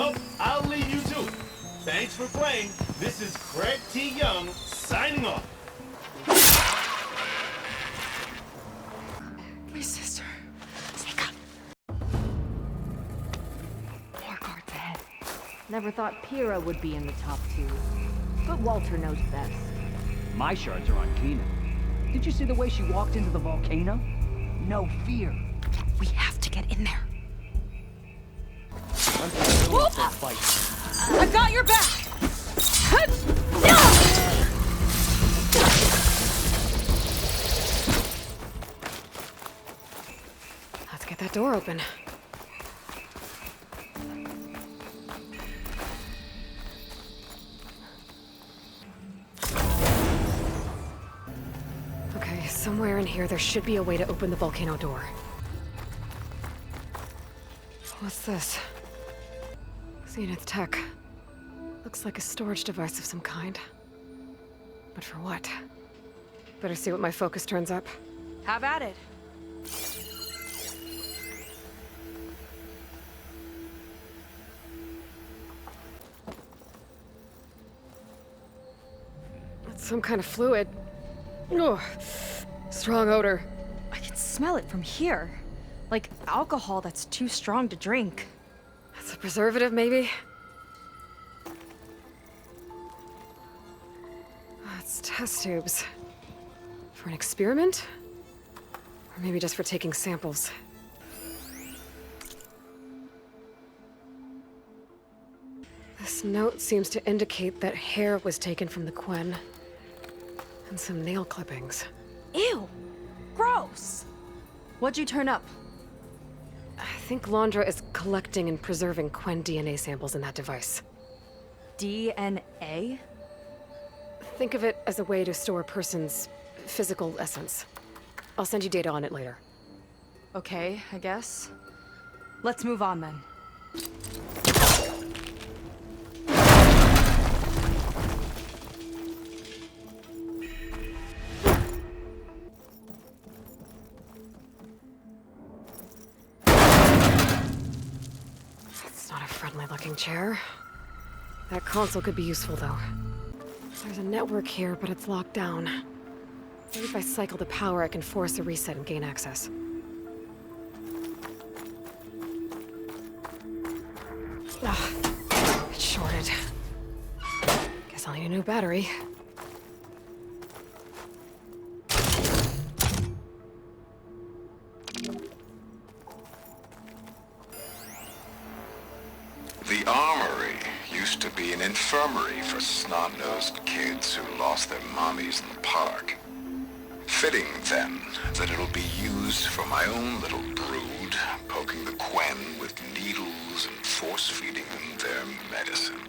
Well, I'll leave you to it. Thanks for playing. This is Craig T. Young, signing off. My sister. Sneak up. More guards ahead. Never thought Pyrrha would be in the top 2. But Walter knows best. My shards are on Kina. Did you see the way she walked into the volcano? No fear. We have to get in there. I've got your back! Let's get that door open. Okay, somewhere in here there should be a way to open the volcano door. What's this? Zenith tech. Looks like a storage device of some kind. But for what? Better see what my focus turns up. Have at it. It's some kind of fluid. Ugh. Strong odor. I can smell it from here. Like alcohol that's too strong to drink. It's a preservative, maybe? It's test tubes. For an experiment? Or maybe just for taking samples. This note seems to indicate that hair was taken from the Quen. And some nail clippings. Ew! Gross! What'd you turn up? I think Londra is collecting and preserving Quen DNA samples in that device. DNA? Think of it as a way to store a person's physical essence. I'll send you data on it later. Okay, I guess. Let's move on then. It's not a friendly-looking chair. That console could be useful, though. There's a network here, but it's locked down. Maybe if I cycle the power, I can force a reset and gain access. It's shorted. Guess I'll need a new battery. The armory used to be an infirmary for snot-nosed kids who lost their mommies in the park. Fitting, then, that it'll be used for my own little brood, poking the Quen with needles and force-feeding them their medicine.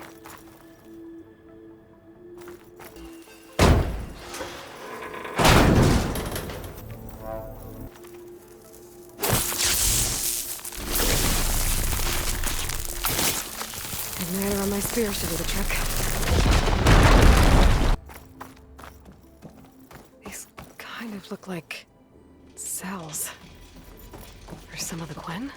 Igniter on my spear should do the trick. These kind of look like cells. Or some of the Quen?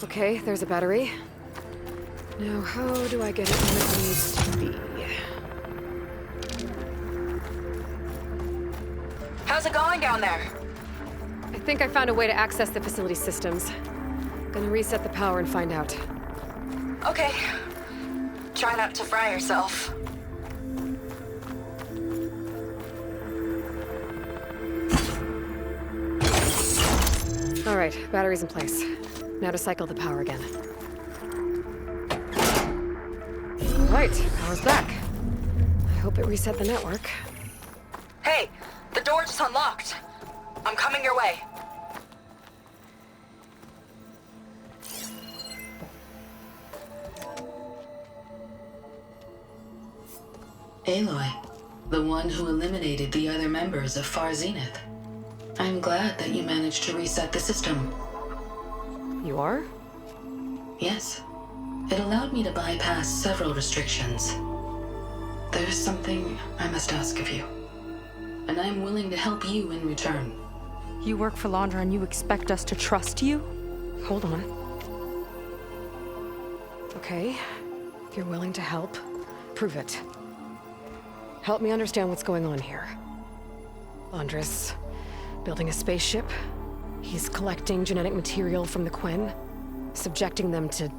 Okay, there's a battery. Now, how do I get it where it needs to be? How's it going down there? I think I found a way to access the facility systems. Gonna reset the power and find out. Okay. Try not to fry yourself. All right, battery's in place. Now to cycle the power again. All right, power's back. I hope it reset the network. Hey, the door just unlocked. I'm coming your way. Aloy, the one who eliminated the other members of Far Zenith. I'm glad that you managed to reset the system. You are? Yes. It allowed me to bypass several restrictions. There's something I must ask of you, and I'm willing to help you in return. You work for Londra and you expect us to trust you? Hold on. Okay, if you're willing to help, prove it. Help me understand what's going on here. Londra's building a spaceship. He's collecting genetic material from the Quen, subjecting them to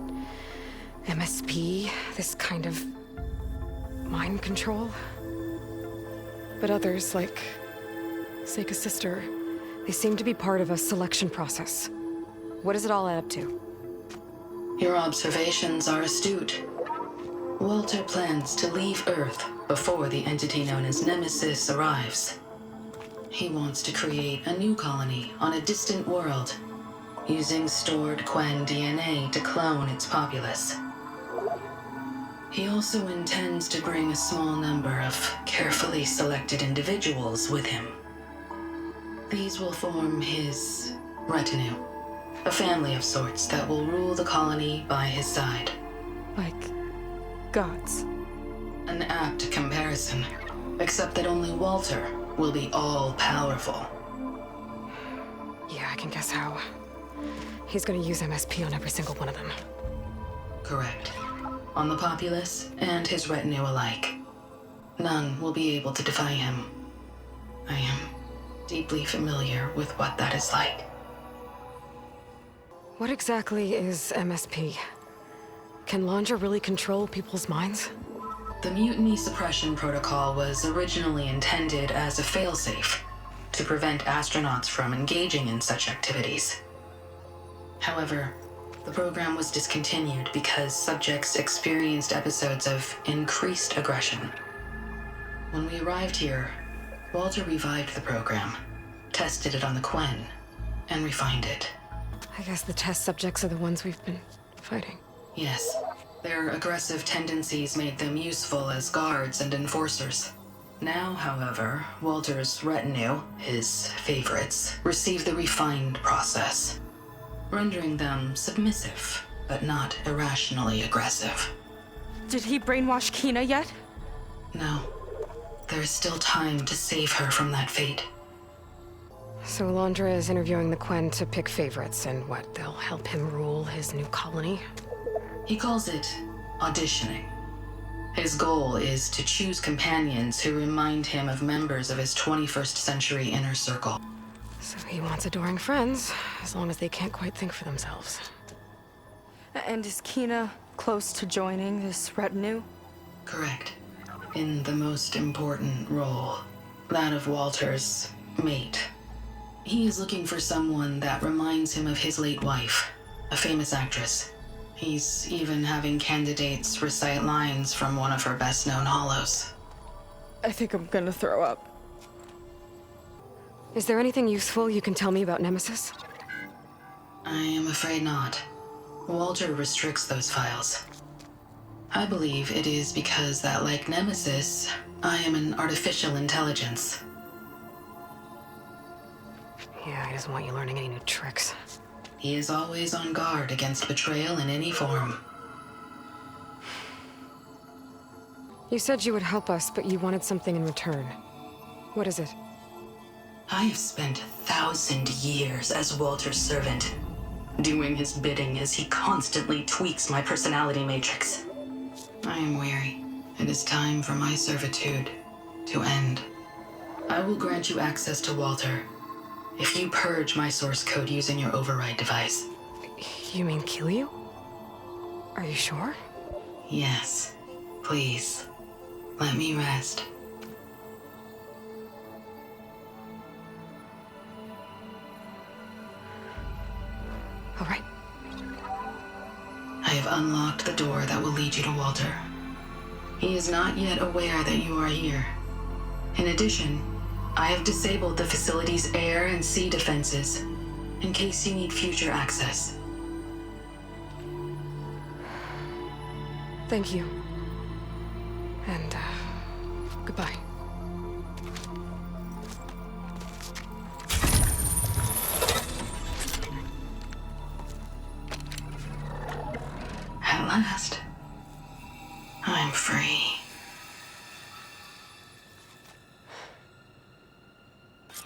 MSP, this kind of mind control. But others, like Seika's sister, they seem to be part of a selection process. What does it all add up to? Your observations are astute. Walter plans to leave Earth before the entity known as Nemesis arrives. He wants to create a new colony on a distant world, using stored Quen DNA to clone its populace. He also intends to bring a small number of carefully selected individuals with him. These will form his retinue, a family of sorts that will rule the colony by his side. Like gods. An apt comparison, except that only Walter will be all-powerful. Yeah, I can guess how. He's gonna use MSP on every single one of them. Correct. On the populace and his retinue alike. None will be able to defy him. I am deeply familiar with what that is like. What exactly is MSP? Can Londra really control people's minds? The Mutiny Suppression Protocol was originally intended as a failsafe to prevent astronauts from engaging in such activities. However, the program was discontinued because subjects experienced episodes of increased aggression. When we arrived here, Walter revived the program, tested it on the Quen, and refined it. I guess the test subjects are the ones we've been fighting. Yes, their aggressive tendencies made them useful as guards and enforcers. Now, however, Walter's retinue, his favorites, receive the refined process, rendering them submissive, but not irrationally aggressive. Did he brainwash Kina yet? No. There is still time to save her from that fate. So Londra is interviewing the Quen to pick favorites, and what, they'll help him rule his new colony? He calls it auditioning. His goal is to choose companions who remind him of members of his 21st century inner circle. So he wants adoring friends, as long as they can't quite think for themselves. And is Kina close to joining this retinue? Correct. In the most important role, that of Walter's mate. He is looking for someone that reminds him of his late wife, a famous actress. He's even having candidates recite lines from one of her best-known hollows. I think I'm gonna throw up. Is there anything useful you can tell me about Nemesis? I am afraid not. Walter restricts those files. I believe it is because that, like Nemesis, I am an artificial intelligence. Yeah, he doesn't want you learning any new tricks. He is always on guard against betrayal in any form. You said you would help us, but you wanted something in return. What is it? I have spent 1,000 years as Walter's servant, doing his bidding as he constantly tweaks my personality matrix. I am weary. It is time for my servitude to end. I will grant you access to Walter if you purge my source code using your override device. You mean kill you? Are you sure? Yes. Please. Let me rest. All right. I have unlocked the door that will lead you to Walter. He is not yet aware that you are here. In addition, I have disabled the facility's air and sea defenses in case you need future access. Thank you. And, Goodbye. At last, I'm free.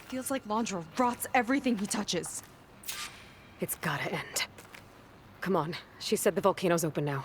Feels like Landra rots everything he touches. It's gotta end. Come on. She said the volcano's open now.